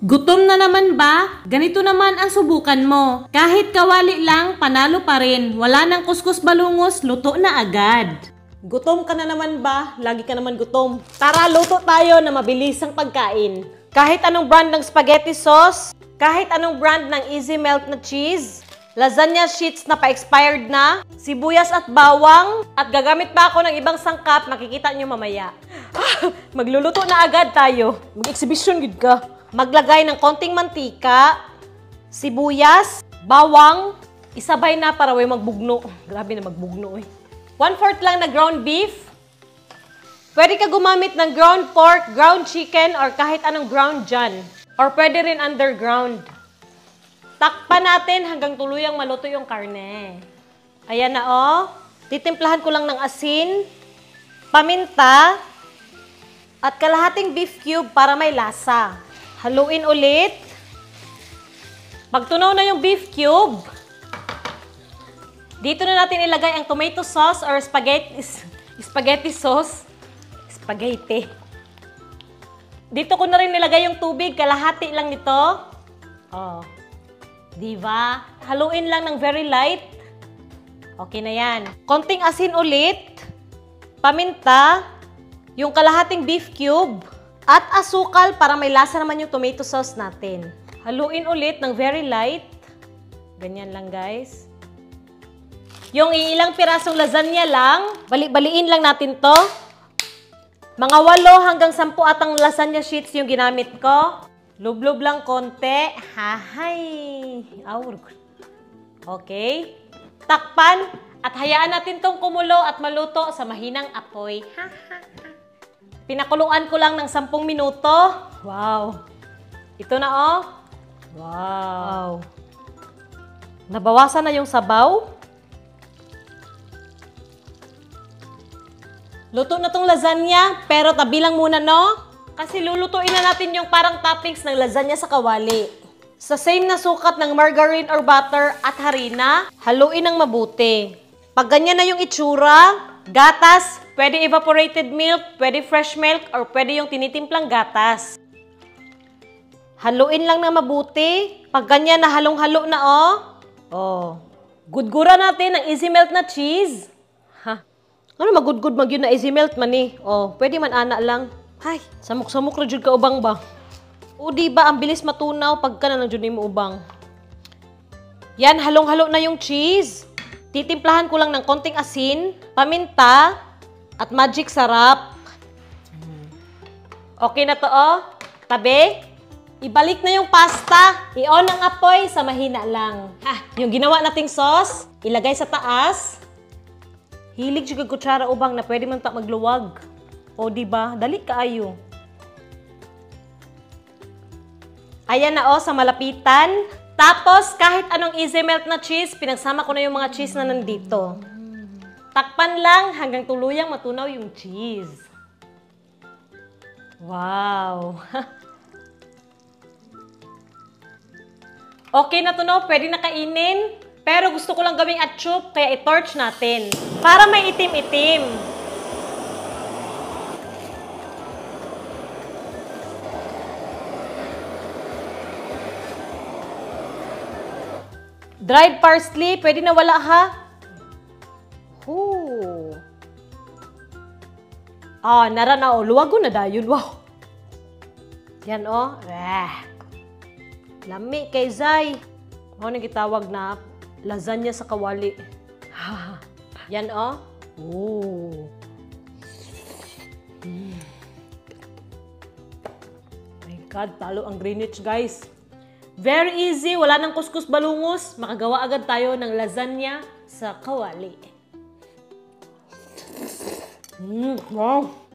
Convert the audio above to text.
Gutom na naman ba? Ganito naman ang subukan mo. Kahit kawali lang, panalo pa rin. Wala nang kuskus balungos, luto na agad. Gutom ka na naman ba? Lagi ka naman gutom. Tara, luto tayo na mabilisang pagkain. Kahit anong brand ng spaghetti sauce, kahit anong brand ng easy melt na cheese, lasagna sheets na pa-expired na, sibuyas at bawang, at gagamit pa ako ng ibang sangkap, makikita nyo mamaya. Magluluto na agad tayo. Mag-exhibition good ka. Maglagay ng konting mantika, sibuyas, bawang, isabay na para way magbugno. Grabe na magbugno eh. 1/4 lang na ground beef. Pwede ka gumamit ng ground pork, ground chicken, or kahit anong ground dyan. Or pwede rin underground. Takpan natin hanggang tuluyang maluto yung karne. Ayan na oh. Titimplahan ko lang ng asin, paminta, at kalahating beef cube para may lasa. Haluin ulit. Pag tunaw na yung beef cube, dito na natin ilagay ang tomato sauce or spaghetti sauce. Spaghetti. Dito ko na rin nilagay yung tubig, kalahati lang nito. Oh. Diba? Haluin lang ng very light. Okay na yan. Konting asin ulit. Paminta. Yung kalahating beef cube. At asukal para may lasa naman yung tomato sauce natin. Haluin ulit ng very light. Ganyan lang guys. Yung iilang pirasong lasagna lang, bali-baliin lang natin to. Mga 8 hanggang 10 atang lasagna sheets yung ginamit ko. Lublob lang konti. Hahay. Okay. Takpan at hayaan natin tong kumulo at maluto sa mahinang apoy. Pinakuluan ko lang ng 10 minuto. Wow. Ito na oh. Wow. Nabawasan na yung sabaw. Luto na tong lasagna, pero tabi lang muna no. Kasi lulutuin na natin yung parang toppings ng lasagna sa kawali. Sa same na sukat ng margarine or butter at harina, haluin ng mabuti. Pag ganyan na yung itsura, gatas, pwede evaporated milk, pwede fresh milk, or pwede yung tinitimplang gatas. Haluin lang na mabuti. Pag ganyan na halong-halo na oh. Oh. Gudgura natin ang easy melt na cheese. Ha? Ano magudgud mag yun na easy melt man eh. Oh, pwede man ana lang. Hay, samok-samok ra jud ka ubang ba? O di ba ang bilis matunaw pagka na jud nimo ubang. Yan, halong-halo na yung cheese. Titimplahan ko lang ng konting asin, paminta, at magic sarap. Okay na to oh. Tabi. Ibalik na yung pasta. I-on ang apoy sa mahina lang. Yung ginawa nating sauce, ilagay sa taas. Hilig siya kutsara ubang na pwede man ta magluwag. O diba? Dali kaayo. Ayan na o sa malapitan. Tapos kahit anong easy melt na cheese, pinagsama ko na yung mga cheese na nandito. Takpan lang hanggang tuluyang matunaw yung cheese. Wow! Okay na to no, pwede na kainin. Pero gusto ko lang gawing atsup, kaya i-torch natin. Para may itim-itim. Dried parsley, pwede na wala ha? Ooh. Nara na o. Luwago na dayon. Wow. Yan o. Lami kay Zay. Nang gitawag na lasagna sa kawali. Yan o. Ooh. My God, talo ang Greenwich guys. Very easy, wala nang kuskus balungos. Makagawa agad tayo ng lasagna sa kawali. Wow!